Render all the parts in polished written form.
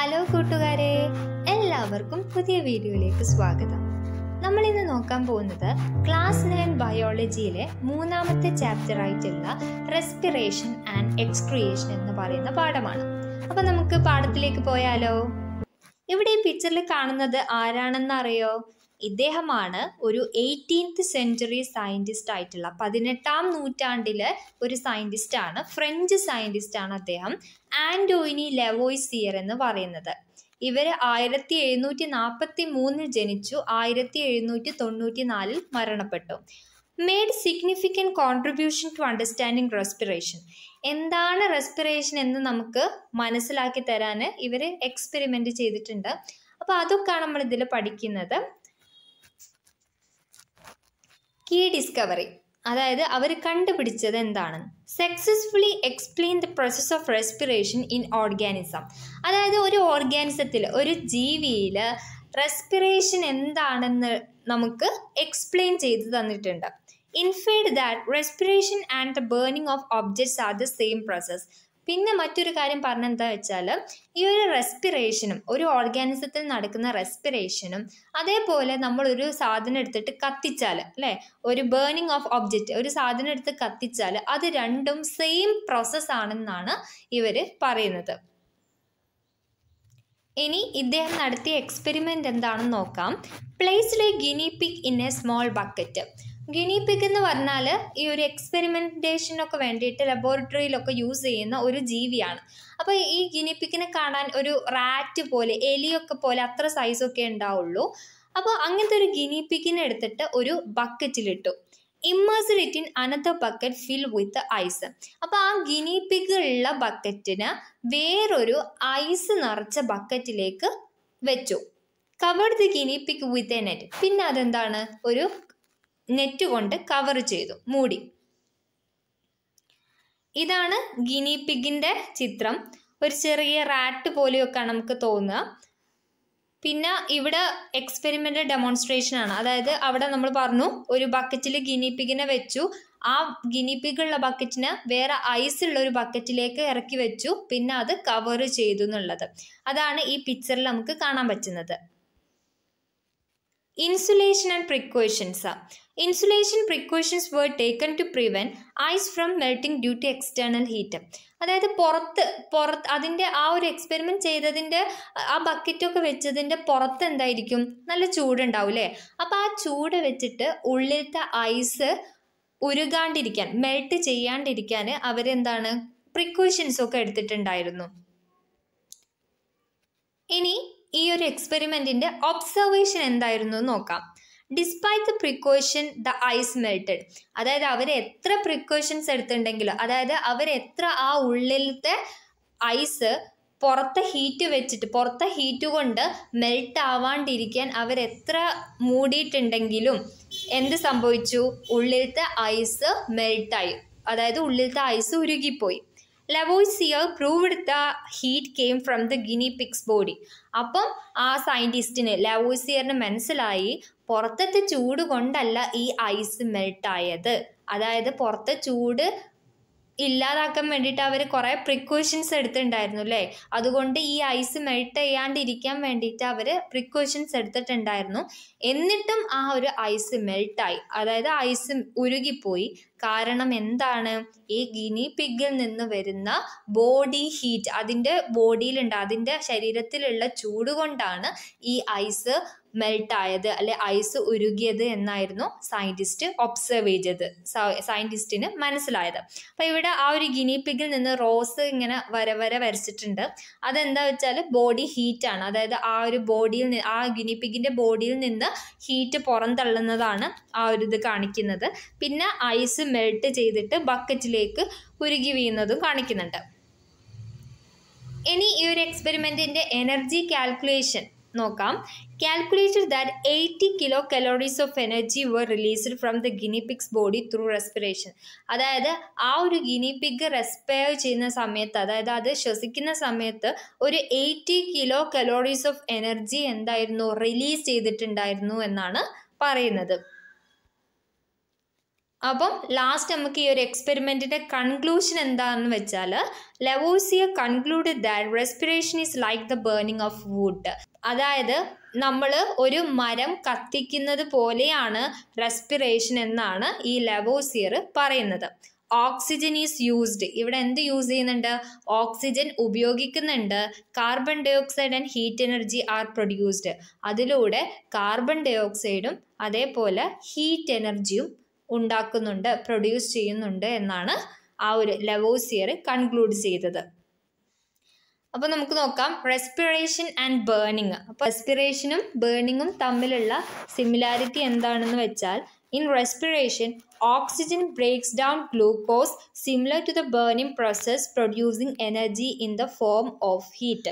Hello കൂട്ടുകാരെ, എല്ലാവർക്കും പുതിയ വീഡിയോയിലേക്ക് സ്വാഗതം. നമ്മൾ ഇന്ന് നോക്കാൻ പോകുന്നത് ക്ലാസ് 9 ബയോളജിയിലെ 3ാമത്തെ ചാപ്റ്റർ ആയിട്ടുള്ള റെസ്പിറേഷൻ ആൻഡ് എക്സ്ക്രിയേഷൻ എന്ന് പറയുന്ന പാഠമാണ്. അപ്പൊ നമുക്ക് പാഠത്തിലേക്ക് പോയാലോ? ഇവിടെ ഈ പിക്ചറിൽ കാണുന്നത് ആരാണെന്ന് അറിയോ? ഇദ്ദേഹമാണ് ഒരു 18th സെഞ്ച്വറി സയന്റിസ്റ്റ് ആയിട്ടുള്ള 18ാം നൂറ്റാണ്ടിലെ ഒരു സയന്റിസ്റ്റ് ആണ്. ഫ്രഞ്ച് സയന്റിസ്റ്റ് ആണ് അദ്ദേഹം. ആന്റോയിനി ലെവോയ്സിയർ എന്ന് പറയുന്നത്. ഇവർ 1743 ജനിച്ചു, 1794 മരണപ്പെട്ടു. Made significant contribution to understanding respiration. എന്താണ് റെസ്പിറേഷൻ എന്ന് നമുക്ക് മനസ്സിലാക്കി തരാൻ ഇവർ എക്സ്പെരിമെൻ്റ് ചെയ്തിട്ടുണ്ട്. അപ്പോൾ അതൊക്കെയാണ് നമ്മൾ ഇതിൽ പഠിക്കുന്നത്. കീ ഡിസ്കവറി, അതായത് അവർ കണ്ടുപിടിച്ചത് എന്താണ്? Successfully explain the process of respiration in organism. അതായത് ഒരു ഓർഗാനിസത്തിൽ, ഒരു ജീവിയിൽ റെസ്പിറേഷൻ എന്താണെന്ന് നമുക്ക് എക്സ്പ്ലെയിൻ ചെയ്ത് തന്നിട്ടുണ്ട്. Inferred that respiration and the burning of objects are the same process. പിന്നെ മറ്റൊരു കാര്യം പറഞ്ഞെന്താ വെച്ചാൽ, ഈ ഒരു റെസ്പിറേഷനും, ഒരു ഓർഗാനിസത്തിൽ നടക്കുന്ന റെസ്പിറേഷനും, അതേപോലെ നമ്മളൊരു സാധനം എടുത്തിട്ട് കത്തിച്ചാൽ, അല്ലേ, ഒരു ബേണിംഗ് ഓഫ് ഒബ്ജക്റ്റ്, ഒരു സാധനം എടുത്ത് കത്തിച്ചാൽ അത് രണ്ടും സെയിം പ്രോസസ് ആണെന്നാണ് ഇവർ പറയുന്നത്. ഇനി ഇദ്ദേഹം നടത്തിയ എക്സ്പെരിമെൻ്റ് എന്താണെന്ന് നോക്കാം. Placed A guinea pig in A small bucket. Guinea pig എന്ന് പറഞ്ഞാൽ ഈ ഒരു എക്സ്പെരിമെൻറ്റേഷനൊക്കെ വേണ്ടിയിട്ട് ലബോറട്ടറിയിലൊക്കെ യൂസ് ചെയ്യുന്ന ഒരു ജീവിയാണ്. അപ്പോൾ ഈ ഗിനി പിഗിനെ കാണാൻ ഒരു റാറ്റ് പോലെ, എലിയൊക്കെ പോലെ അത്ര സൈസൊക്കെ ഉണ്ടാവുള്ളൂ. അപ്പോൾ അങ്ങനത്തെ ഒരു ഗിനി പിഗിനെ എടുത്തിട്ട് ഒരു ബക്കറ്റിലിട്ടു. Immersed it in another bucket fill with ice. അപ്പോൾ ആ ഗിനി പിഗ് ഉള്ള ബക്കറ്റിന് വേറൊരു ഐസ് നിറച്ച ബക്കറ്റിലേക്ക് വെച്ചു. Covered the guinea pig with a net. പിന്നെ അതെന്താണ്, ഒരു നെറ്റ് കൊണ്ട് കവർ ചെയ്തു, മൂടി. ഇതാണ് ഗിനി പിഗിൻ്റെ ചിത്രം. ഒരു ചെറിയ റാറ്റ് പോലെയൊക്കെയാണ് നമുക്ക് തോന്നുക. പിന്നെ ഇവിടെ എക്സ്പെരിമെൻ്റ് ഡെമോൺസ്ട്രേഷൻ ആണ്. അതായത് അവിടെ നമ്മൾ പറഞ്ഞു ഒരു ബക്കറ്റിൽ ഗിനി പിഗിനെ വെച്ചു, ആ ഗിനി പിഗുള്ള ബക്കറ്റിന് വേറെ ഐസ് ഉള്ള ഒരു ബക്കറ്റിലേക്ക് ഇറക്കി വെച്ചു, പിന്നെ അത് കവർ ചെയ്തു എന്നുള്ളത്. അതാണ് ഈ പിക്ചറിൽ നമുക്ക് കാണാൻ പറ്റുന്നത്. Insulation and precautions. Insulation precautions were taken to prevent ice from melting due to external heat. അതായത് പുറത്ത് അതിൻ്റെ ആ ഒരു എക്സ്പെരിമെൻറ്റ് ചെയ്തതിൻ്റെ ആ ബക്കറ്റൊക്കെ വെച്ചതിൻ്റെ പുറത്ത് എന്തായിരിക്കും, നല്ല ചൂടുണ്ടാവും അല്ലേ. അപ്പോൾ ആ ചൂട് വെച്ചിട്ട് ഉള്ളിലത്തെ ഐസ് ഉരുകാണ്ടിരിക്കാൻ, മെൽറ്റ് ചെയ്യാണ്ടിരിക്കാൻ അവരെന്താണ് പ്രിക്കോഷൻസൊക്കെ എടുത്തിട്ടുണ്ടായിരുന്നു. ഇനി ഈ ഒരു എക്സ്പെരിമെൻറ്റിൻ്റെ ഒബ്സർവേഷൻ എന്തായിരുന്നു നോക്കാം. Despite the precaution the ice melted. അതായത് അവർ എത്ര പ്രിക്കോഷൻസ് എടുത്തിട്ടുണ്ടെങ്കിലും, അതായത് അവരെത്ര ആ ഉള്ളിലത്തെ ഐസ് പുറത്തെ ഹീറ്റ് വെച്ചിട്ട്, പുറത്തെ ഹീറ്റ് കൊണ്ട് മെൽറ്റ് ആവാണ്ടിരിക്കാൻ അവരെത്ര മൂടിയിട്ടുണ്ടെങ്കിലും എന്ത് സംഭവിച്ചു, ഉള്ളിലത്തെ ഐസ് മെൽട്ടായി, അതായത് ഉള്ളിലത്തെ ഐസ് ഉരുകിപ്പോയി. Lavoisier proved the heat came from the guinea pig's body. അപ്പം ആ സയൻറ്റിസ്റ്റിന്, ലവോയ്സിയറിന് മനസ്സിലായി പുറത്തത്തെ ചൂട് കൊണ്ടല്ല ഈ ഐസ് മെൽട്ടായത്. അതായത് പുറത്തെ ചൂട് ഇല്ലാതാക്കാൻ വേണ്ടിയിട്ട് അവർ കുറേ പ്രിക്കോഷൻസ് എടുത്തിട്ടുണ്ടായിരുന്നു അല്ലേ. അതുകൊണ്ട് ഈ ഐസ് മെൽറ്റ് ചെയ്യാണ്ടിരിക്കാൻ വേണ്ടിയിട്ട് അവർ പ്രിക്കോഷൻസ് എടുത്തിട്ടുണ്ടായിരുന്നു. എന്നിട്ടും ആ ഒരു ഐസ് മെൽട്ടായി, അതായത് ഐസ് ഉരുകിപ്പോയി. കാരണം എന്താണ്, ഈ ഗിനി പിഗിൽ നിന്ന് വരുന്ന ബോഡി ഹീറ്റ്, അതിൻ്റെ ബോഡിയിലുണ്ട്, അതിൻ്റെ ശരീരത്തിലുള്ള ചൂട് കൊണ്ടാണ് ഈ ഐസ് മെൽട്ടായത്, അല്ലെ ഐസ് ഉരുകിയത് എന്നായിരുന്നു സയൻറ്റിസ്റ്റ് ഒബ്സർവ് ചെയ്തത്, സയൻറ്റിസ്റ്റിന് മനസ്സിലായത്. അപ്പോൾ ഇവിടെ ആ ഒരു ഗിനി പിഗിൽ നിന്ന് റോസ് ഇങ്ങനെ വരച്ചിട്ടുണ്ട്. അതെന്താ വെച്ചാൽ ബോഡി ഹീറ്റാണ്. അതായത് ആ ഒരു ബോഡിയിൽ നിന്ന്, ആ ഗിനി പിഗിൻ്റെ ബോഡിയിൽ നിന്ന് ഹീറ്റ് പുറന്തള്ളുന്നതാണ് ആ ഒരു ഇത് കാണിക്കുന്നത്. പിന്നെ ഐസ് മെൽറ്റ് ചെയ്തിട്ട് ബക്കറ്റിലേക്ക് ഉരുകി വീഴുന്നതും കാണിക്കുന്നുണ്ട്. ഇനി ഈ ഒരു എക്സ്പെരിമെൻറ്റിൻ്റെ എനർജി കാൽക്കുലേഷൻ നോക്കാം. Calculated that 80 kilocalories of energy were released from the guinea pig's body through respiration. അതായത് ആ ഒരു ഗിനി പിഗ് റെസ്പയർ ചെയ്യുന്ന സമയത്ത്, അതായത് അത് ശ്വസിക്കുന്ന സമയത്ത് ഒരു 80 kilocalories ഓഫ് എനർജി എന്തായിരുന്നു, റിലീസ് ചെയ്തിട്ടുണ്ടായിരുന്നു എന്നാണ് പറയുന്നത്. അപ്പം ലാസ്റ്റ് നമുക്ക് ഈ ഒരു എക്സ്പെരിമെൻറ്റിൻ്റെ കൺക്ലൂഷൻ എന്താണെന്ന് വെച്ചാൽ Lavoisier concluded that respiration is like the burning of wood. അതായത് നമ്മൾ ഒരു മരം കത്തിക്കുന്നത് പോലെയാണ് റെസ്പിറേഷൻ എന്നാണ് ഈ ലവോസിയർ പറയുന്നത്. Oxygen is used. ഇവിടെ എന്ത് യൂസ് ചെയ്യുന്നുണ്ട്? ഓക്സിജൻ ഉപയോഗിക്കുന്നുണ്ട്. Carbon dioxide and heat energy are produced. അതിലൂടെ കാർബൺ ഡൈ ഓക്സൈഡും അതേപോലെ ഹീറ്റ് എനർജിയും ഉണ്ടാക്കുന്നുണ്ട്, പ്രൊഡ്യൂസ് ചെയ്യുന്നുണ്ട് എന്നാണ് ആ ഒരു ലവോസിയർ കൺക്ലൂഡ് ചെയ്തത്. അപ്പോൾ നമുക്ക് നോക്കാം റെസ്പിറേഷൻ ആൻഡ് ബേണിങ്. അപ്പോൾ റെസ്പിറേഷനും ബേണിങ്ങും തമ്മിലുള്ള സിമിലാരിറ്റി എന്താണെന്ന് വെച്ചാൽ, in respiration, oxygen breaks down glucose similar to the burning process, producing energy in the form of heat.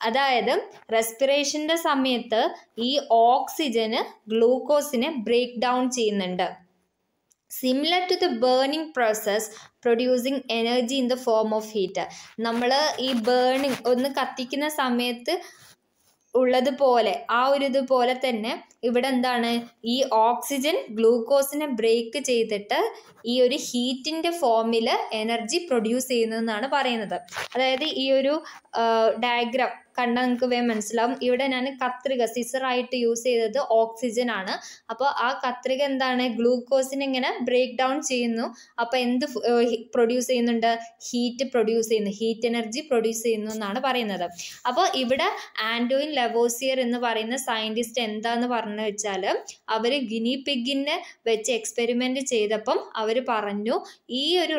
അതായത് റെസ്പിറേഷൻ്റെ സമയത്ത് ഈ ഓക്സിജന് ഗ്ലൂക്കോസിനെ ബ്രേക്ക് ഡൗൺ ചെയ്യുന്നുണ്ട്. Similar to the burning process producing energy in the form of heat. നമ്മൾ ഈ burning ഒന്ന് കത്തിക്കുന്ന സമയത്ത് ഉള്ളതുപോലെ ആ ഒരു ഇതുപോലെ തന്നെ ഇവിടെ എന്താണ്, ഈ ഓക്സിജൻ ഗ്ലൂക്കോസിനെ ബ്രേക്ക് ചെയ്തിട്ട് ഈ ഒരു ഹീറ്റിൻ്റെ ഫോമിൽ എനർജി പ്രൊഡ്യൂസ് ചെയ്യുന്നതെന്നാണ് പറയുന്നത്. അതായത് ഈ ഒരു ഡയഗ്രാം കണ്ടാൽ നിങ്ങൾക്ക് വേഗം മനസ്സിലാവും. ഇവിടെ ഞാൻ കത്രിക സിസറായിട്ട് യൂസ് ചെയ്തത് ഓക്സിജൻ ആണ്. അപ്പോൾ ആ കത്രിക എന്താണ്, ഗ്ലൂക്കോസിനെ ഇങ്ങനെ ബ്രേക്ക് ഡൗൺ ചെയ്യുന്നു. അപ്പോൾ എന്ത് പ്രൊഡ്യൂസ് ചെയ്യുന്നുണ്ട്? ഹീറ്റ് പ്രൊഡ്യൂസ് ചെയ്യുന്നു, ഹീറ്റ് എനർജി പ്രൊഡ്യൂസ് ചെയ്യുന്നു എന്നാണ് പറയുന്നത്. അപ്പോൾ ഇവിടെ ആൻഡോയിൻ ലവോസിയർ എന്ന് പറയുന്ന സയൻറ്റിസ്റ്റ് എന്താന്ന് പറഞ്ഞു വെച്ചാൽ, അവർ ഗിനി പിഗിനെ വെച്ച് എക്സ്പെരിമെൻറ്റ് ചെയ്തപ്പം അവർ പറഞ്ഞു ഈ ഒരു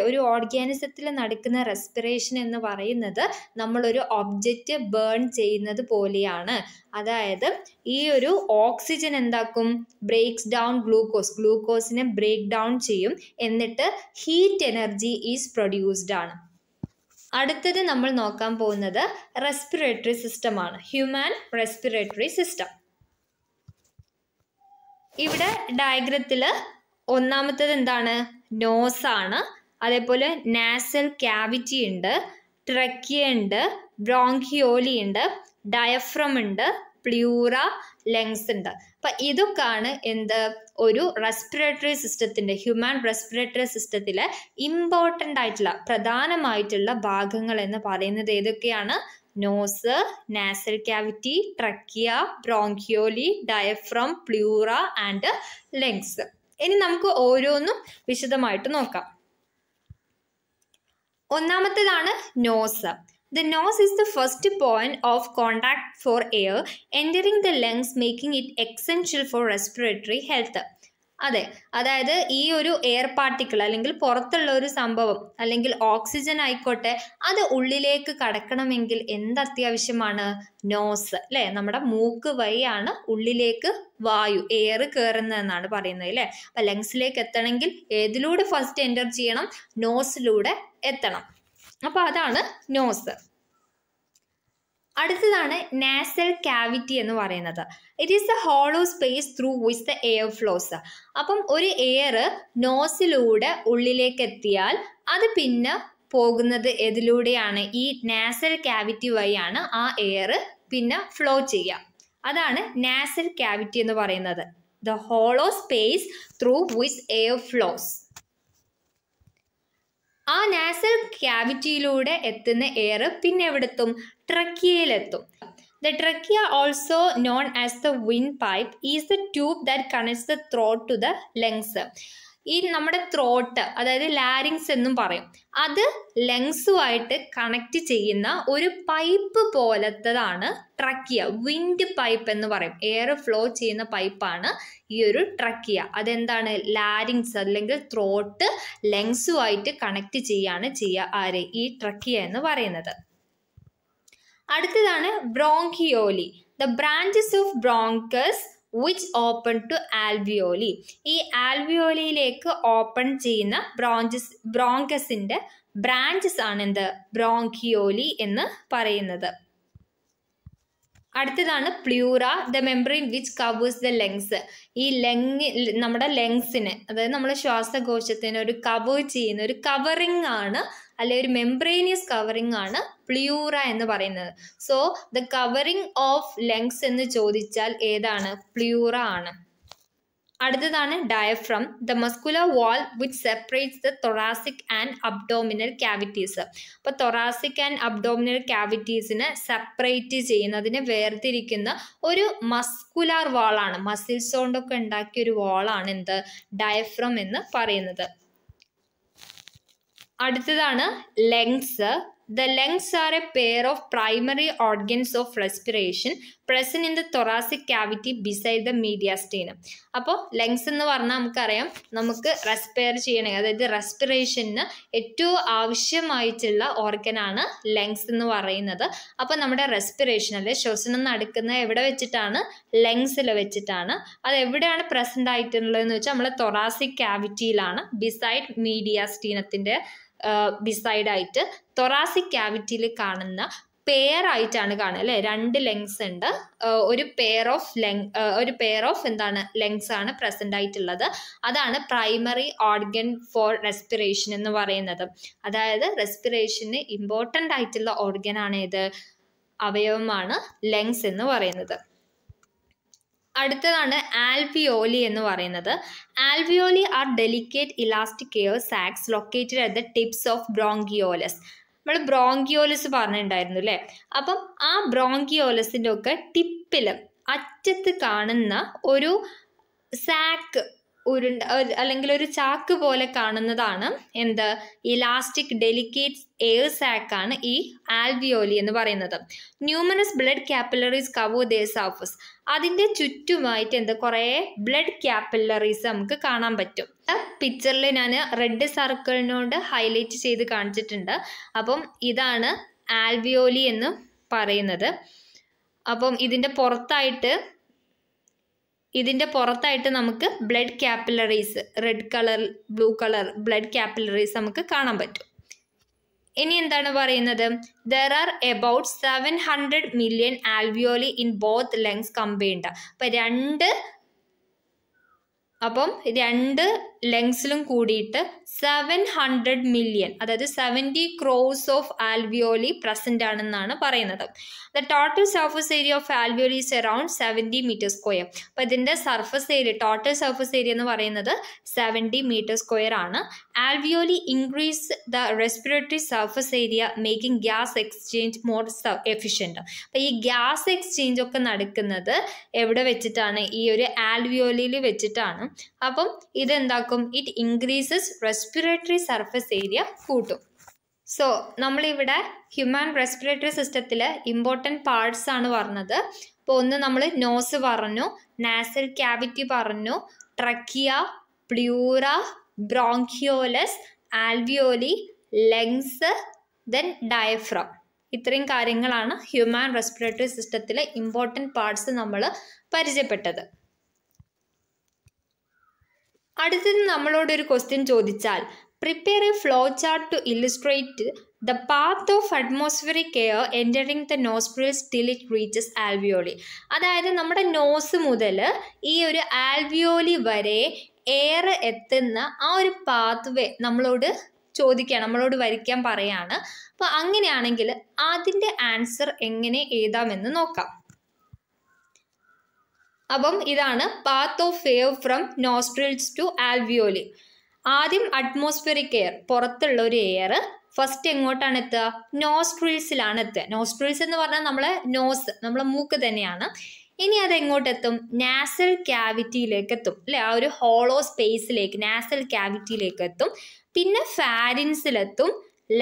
ഒരു ഓർഗാനിസത്തിൽ നടക്കുന്ന റെസ്പിറേഷൻ എന്ന് പറയുന്നത് നമ്മളൊരു ഒബ്ജക്റ്റ് ബേൺ ചെയ്യുന്നത് പോലെയാണ്. അതായത് ഈ ഒരു ഓക്സിജൻ എന്താക്കും, ബ്രേക്സ് ഡൗൺ ഗ്ലൂക്കോസിനെ ബ്രേക്ക് ഡൗൺ ചെയ്യും, എന്നിട്ട് ഹീറ്റ് എനർജി ഈസ് പ്രൊഡ്യൂസ്ഡ് ആണ്. അടുത്തത് നമ്മൾ നോക്കാൻ പോകുന്നത് റെസ്പിറേറ്ററി സിസ്റ്റമാണ്, ഹ്യൂമൻ റെസ്പിറേറ്ററി സിസ്റ്റം. ഇവിടെ ഡയഗ്രത്തിൽ ഒന്നാമത്തേത് എന്താണ്, നോസാണ്. അതേപോലെ നാസൽ ക്യാവിറ്റി ഉണ്ട്, ട്രക്കിയ ഉണ്ട്, ബ്രോങ്കിയോലി ഉണ്ട്, ഡയഫ്രം ഉണ്ട്, പ്ലൂറ, ലങ്സ് ഉണ്ട്. അപ്പം ഇതൊക്കെയാണ് എന്ത്, ഒരു റെസ്പിറേറ്ററി സിസ്റ്റത്തിൻ്റെ, ഹ്യൂമൻ റെസ്പിറേറ്ററി സിസ്റ്റത്തിലെ ഇമ്പോർട്ടൻ്റ് ആയിട്ടുള്ള പ്രധാനമായിട്ടുള്ള ഭാഗങ്ങൾ എന്ന് പറയുന്നത് ഏതൊക്കെയാണ്? Nose, nasal cavity, trachea, bronchioli, diaphragm, pleura and lungs. ഇനി നമുക്ക് ഓരോന്നും വിശദമായിട്ട് നോക്കാം. ഒന്നാമത്തേതാണ് nose. The nose is the first point of contact for air entering the lungs, making it essential for respiratory health. അതെ, അതായത് ഈ ഒരു എയർ പാർട്ടിക്കിൾ അല്ലെങ്കിൽ പുറത്തുള്ള ഒരു സംഭവം അല്ലെങ്കിൽ ഓക്സിജൻ ആയിക്കോട്ടെ, അത് ഉള്ളിലേക്ക് കടക്കണമെങ്കിൽ എന്ത് അത്യാവശ്യമാണ്? നോസ്, അല്ലേ? നമ്മുടെ മൂക്ക് വഴിയാണ് ഉള്ളിലേക്ക് വായു എയർ കയറുന്നതെന്നാണ് പറയുന്നത്, അല്ലേ? അപ്പം ലങ്സിലേക്ക് എത്തണമെങ്കിൽ ഏതിലൂടെ ഫസ്റ്റ് എൻ്റർ ചെയ്യണം? നോസിലൂടെ എത്തണം. അപ്പോൾ അതാണ് നോസ്. അടുത്തതാണ് നാസൽ ക്യാവിറ്റി എന്ന് പറയുന്നത്. It is the hollow space through which the air flows. അപ്പം ഒരു എയർ നോസിലൂടെ ഉള്ളിലേക്ക് എത്തിയാൽ അത് പിന്നെ പോകുന്നത് എതിലൂടെയാണ്? ഈ നാസൽ ക്യാവിറ്റി വഴിയാണ് ആ എയർ പിന്നെ ഫ്ലോ ചെയ്യുക. അതാണ് നാസൽ ക്യാവിറ്റി എന്ന് പറയുന്നത്, the hollow space through which air flows. ആ നാസൽ ക്യാവിറ്റിയിലൂടെ എത്തുന്ന എയർ പിന്നെ എവിടെത്തും? ട്രക്കിയയിലെത്തും. The trachea, also known as the windpipe, is the tube that connects the throat to the lungs. ഈ നമ്മുടെ ത്രോട്ട്, അതായത് ലാരിങ്സ് എന്നും പറയും, അത് ലങ്സുമായിട്ട് കണക്ട് ചെയ്യുന്ന ഒരു പൈപ്പ് പോലത്തതാണ് ട്രക്കിയ. വിൻഡ് പൈപ്പ് എന്ന് പറയും. എയർ ഫ്ലോ ചെയ്യുന്ന പൈപ്പാണ് ഈ ഒരു ട്രക്കിയ. അതെന്താണ്? ലാരിങ്സ് അല്ലെങ്കിൽ ത്രോട്ട് ലങ്സുമായിട്ട് കണക്ട് ചെയ്യുക ആര്? ഈ ട്രക്കിയ എന്ന് പറയുന്നത്. അടുത്തതാണ് bronchioli. The branches of bronchus which open to alveoli. ഈ ആൽവിയോലിയിലേക്ക് ഓപ്പൺ ചെയ്യുന്ന ബ്രോങ്കസിന്റെ ബ്രാഞ്ചസ് ആണ് എന്ത്? ബ്രോങ്കിയോലി എന്ന് പറയുന്നത്. അടുത്തതാണ് pleura, the membrane which covers the lungs. ഈ നമ്മുടെ ലങ്സിന്, അതായത് നമ്മുടെ ശ്വാസകോശത്തിന് ഒരു കവർ ചെയ്യുന്ന ഒരു കവറിങ് ആണ്, അല്ലെ ഒരു മെംബ്രെയിനിയസ് കവറിങ് ആണ് പ്ലൂറ എന്ന് പറയുന്നത്. So the covering of lungs എന്ന് ചോദിച്ചാൽ ഏതാണ്? പ്ലൂറ ആണ്. അടുത്തതാണ് diaphragm, the muscular wall which separates the thoracic and abdominal cavities. അപ്പോൾ തൊറാസിക് ആൻഡ് അബ്ഡോമിനൽ ക്യാവിറ്റീസിനെ സെപ്പറേറ്റ് ചെയ്യുന്നതിനെ വേർതിരിക്കുന്ന ഒരു മസ്കുലാർ വാളാണ്, മസിൽസ് കൊണ്ടൊക്കെ ഉണ്ടാക്കിയ ഒരു വാളാണ് എന്ത്, ഡയഫ്രം എന്ന് പറയുന്നത്. അടുത്തതാണ് lungs. The lungs are a pair of primary organs of respiration present in the thoracic cavity beside the mediastinum. അപ്പോൾ ലങ്സ് എന്ന് പറഞ്ഞാൽ നമുക്കറിയാം, നമുക്ക് റെസ്പയർ ചെയ്യണമെങ്കിൽ, അതായത് റെസ്പിറേഷന് ഏറ്റവും ആവശ്യമായിട്ടുള്ള ഓർഗനാണ് ലങ്സ് എന്ന് പറയുന്നത്. അപ്പോൾ നമ്മുടെ റെസ്പിറേഷൻ അല്ലെ ശ്വസനം നടക്കുന്നത് എവിടെ വെച്ചിട്ടാണ്, ലങ്സിൽ വെച്ചിട്ടാണ്. അത് എവിടെയാണ് പ്രസന്റ് ആയിട്ടുള്ളതെന്ന് വെച്ചാൽ നമ്മളെ തൊറാസിക് ക്യാവിറ്റിയിലാണ്, ബിസൈഡ് മീഡിയാസ്റ്റീനത്തിൻ്റെ ബിസൈഡായിട്ട് തൊറാസിക് ക്യാവിറ്റിയിൽ കാണുന്ന പെയർ ആയിട്ടാണ് കാണുക അല്ലേ. 2 ലങ്സ് ഉണ്ട്, ഒരു പെയർ ഓഫ് എന്താണ് ലങ്സ് ആണ് പ്രസന്റ് ആയിട്ടുള്ളത്. അതാണ് പ്രൈമറി ഓർഗൻ ഫോർ റെസ്പിറേഷൻ എന്ന് പറയുന്നത്. അതായത് റെസ്പിറേഷന് ഇമ്പോർട്ടൻ്റ് ആയിട്ടുള്ള ഓർഗൻ ആണ് ഏത്, അവയവമാണ് ലങ്സ് എന്ന് പറയുന്നത്. അടുത്തതാണ് ആൽവിയോലി എന്ന് പറയുന്നത്. Alveoli are delicate elastic air sacs located at the tips of bronchioles. നമ്മൾ ബ്രോങ്കിയോലസ് പറഞ്ഞിട്ടുണ്ടായിരുന്നു അല്ലേ. അപ്പം ആ ബ്രോങ്കിയോലസിൻ്റെ ഒക്കെ ടിപ്പിൽ അറ്റത്ത് കാണുന്ന ഒരു സാക്ക്, അല്ലെങ്കിൽ ഒരു ചാക്ക് പോലെ കാണുന്നതാണ് എന്ത്, ഇലാസ്റ്റിക് ഡെലിക്കേറ്റ് എയർ സാക്കാണ് ഈ ആൽവിയോലി എന്ന് പറയുന്നത്. Numerous blood capillaries cover their surface. അതിൻ്റെ ചുറ്റുമായിട്ട് എന്ത്, കുറേ ബ്ലഡ് ക്യാപ്പിലറീസ് നമുക്ക് കാണാൻ പറ്റും. പിക്ചറിൽ ഞാൻ റെഡ് സർക്കിളിനോട് ഹൈലൈറ്റ് ചെയ്ത് കാണിച്ചിട്ടുണ്ട്. അപ്പം ഇതാണ് ആൽവിയോലി എന്ന് പറയുന്നത്. അപ്പം ഇതിൻ്റെ പുറത്തായിട്ട് നമുക്ക് blood capillaries, red colour, blue colour blood capillaries നമുക്ക് കാണാൻ പറ്റും. ഇനി എന്താണ് പറയുന്നത്, there are about 700 million alveoli in both lungs combined. അപ്പം രണ്ട് ലങ്സിലും കൂടിയിട്ട് 700 million, അതായത് 70 crores ഓഫ് ആൽവിയോലി പ്രസന്റ് ആണെന്നാണ് പറയുന്നത്. The total surface area of alveoli is around 70 meter square. അപ്പോൾ ഇതിൻ്റെ surface area, total surface area എന്ന് പറയുന്നത് 70 meter square ആണ്. Alveoli increase the respiratory surface area making gas exchange more efficient. അപ്പോൾ ഈ gas exchange ഒക്കെ നടക്കുന്നത് എവിടെ വെച്ചിട്ടാണ്, ഈ ഒരു ആൽവിയോലിയിൽ വെച്ചിട്ടാണ്. അപ്പം ഇതെന്താക്കും, it increases respiratory surface area കൂട്ടും. സോ നമ്മളിവിടെ ഹ്യൂമൻ റെസ്പിറേറ്ററി സിസ്റ്റത്തിൽ ഇമ്പോർട്ടൻറ്റ് പാർട്സ് ആണ് പറഞ്ഞത്. അപ്പോൾ ഒന്ന് നമ്മൾ നോസ് പറഞ്ഞു, നാസൽ ക്യാവിറ്റി പറഞ്ഞു, trachea, pleura, bronchioles, alveoli, lungs, then diaphragm. ഇത്രയും കാര്യങ്ങളാണ് ഹ്യൂമൻ റെസ്പിറേറ്ററി സിസ്റ്റത്തിലെ ഇമ്പോർട്ടൻറ്റ് പാർട്സ് നമ്മൾ പരിചയപ്പെട്ടത്. അടുത്തത് നമ്മളോടൊരു ക്വസ്റ്റ്യൻ ചോദിച്ചാൽ, prepare a flow chart to illustrate the path of atmospheric air entering the nostrils till it reaches alveoli. അതായത് നമ്മുടെ നോസ് മുതൽ ഈ ഒരു ആൽവിയോളി വരെ എയർ എത്തുന്ന ആ ഒരു പാത്ത് വേ നമ്മളോട് ചോദിക്കുകയാണ്, നമ്മളോട് വരയ്ക്കാൻ പറയാണ്. അപ്പോൾ അങ്ങനെയാണെങ്കിൽ അതിൻ്റെ ആൻസർ എങ്ങനെ എഴുതാമെന്ന് നോക്കാം. അപ്പം ഇതാണ് path of air from nostrils to alveoli. ആദ്യം അറ്റ്മോസ്ഫിയറിക് എയർ, പുറത്തുള്ള ഒരു എയർ ഫസ്റ്റ് എങ്ങോട്ടാണ് എത്തുക, നോസ്ട്രിൽസിലാണ് എത്തുക. നോസ്ട്രിൽസ് എന്ന് പറഞ്ഞാൽ നമ്മളെ നോസ്, നമ്മളെ മൂക്ക് തന്നെയാണ്. ഇനി അത് എങ്ങോട്ടെത്തും, നാസൽ ക്യാവിറ്റിയിലേക്ക് എത്തും അല്ലേ, ആ ഒരു ഹോളോ സ്പേസിലേക്ക്, നാസൽ ക്യാവിറ്റിയിലേക്ക് എത്തും. പിന്നെ ഫാരിൻസിലെത്തും,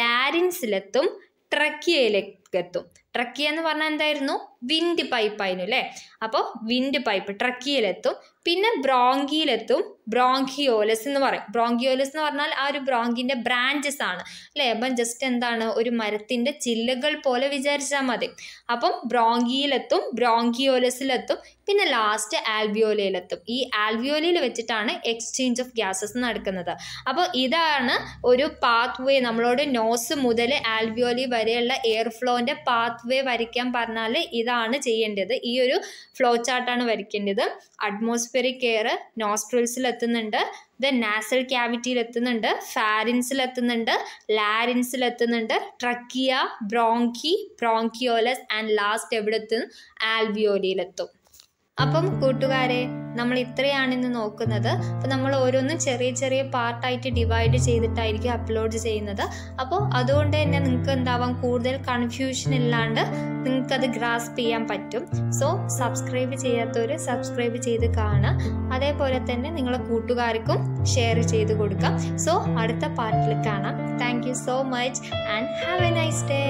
ലാരിൻസിലെത്തും, ട്രക്കിയയിലേക്ക് എത്തും. ട്രക്കിയ എന്ന് പറഞ്ഞാൽ എന്തായിരുന്നു, വിൻഡ് പൈപ്പ് ആയിരുന്നു അല്ലേ. അപ്പോൾ വിൻഡ് പൈപ്പ് ട്രക്കിയയിലെത്തും. പിന്നെ ബ്രോങ്കിയിലെത്തും, ബ്രോങ്കിയോലസ് എന്ന് പറയും. ബ്രോങ്കിയോലസ് എന്ന് പറഞ്ഞാൽ ആ ഒരു ബ്രോങ്കിൻ്റെ ബ്രാഞ്ചസ് ആണ് അല്ലേ. അപ്പം ജസ്റ്റ് എന്താണ്, ഒരു മരത്തിൻ്റെ ചില്ലകൾ പോലെ വിചാരിച്ചാൽ മതി. അപ്പം ബ്രോങ്കിയിലെത്തും, ബ്രോങ്കിയോലസിലെത്തും, പിന്നെ ലാസ്റ്റ് ആൽവിയോലയിലെത്തും. ഈ ആൽവിയോലയിൽ വെച്ചിട്ടാണ് എക്സ്ചേഞ്ച് ഓഫ് ഗ്യാസസ് നടക്കുന്നത്. അപ്പോൾ ഇതാണ് ഒരു പാത്ത് വേ. നമ്മളോട് നോസ് മുതൽ ആൽവിയോലി വരെയുള്ള എയർ ഫ്ലോൻ്റെ പാത്ത് വേ വരയ്ക്കാൻ പറഞ്ഞാൽ ഇതാണ് ചെയ്യേണ്ടത്. ഈ ഒരു ഫ്ലോ ചാർട്ടാണ് വരയ്ക്കേണ്ടത്. അറ്റ്മോസ്ഫിയറിക് എയർ നോസ്ട്രിൽസിൽ എത്തുന്നുണ്ട്, ദെൻ നാസൽ ക്യാവിറ്റിയിൽ എത്തുന്നുണ്ട്, ഫാരിൻസിൽ എത്തുന്നുണ്ട്, ലാരിൻസിൽ എത്തുന്നുണ്ട്, ട്രക്കിയ, ബ്രോങ്കി, ബ്രോങ്കിയോലസ് ആൻഡ് ലാസ്റ്റ് എവിടെ എത്തും, ആൽവിയോലിയിലെത്തും. അപ്പം കൂട്ടുകാരെ, നമ്മൾ ഇത്രയാണിന്ന് നോക്കുന്നത്. അപ്പോൾ നമ്മൾ ഓരോന്നും ചെറിയ ചെറിയ പാർട്ടായിട്ട് ഡിവൈഡ് ചെയ്തിട്ടായിരിക്കും അപ്ലോഡ് ചെയ്യുന്നത്. അപ്പോൾ അതുകൊണ്ട് തന്നെ നിങ്ങൾക്ക് എന്താവാം, കൂടുതൽ കൺഫ്യൂഷൻ ഇല്ലാണ്ട് നിങ്ങൾക്കത് ഗ്രാസ്പ് ചെയ്യാൻ പറ്റും. സോ സബ്സ്ക്രൈബ് ചെയ്യാത്തവർ സബ്സ്ക്രൈബ് ചെയ്ത് കാണുക. അതേപോലെ തന്നെ നിങ്ങളെ കൂട്ടുകാർക്കും ഷെയർ ചെയ്ത് കൊടുക്കാം. സോ അടുത്ത പാർട്ടിൽ കാണാം. Thank you so much and have A nice day.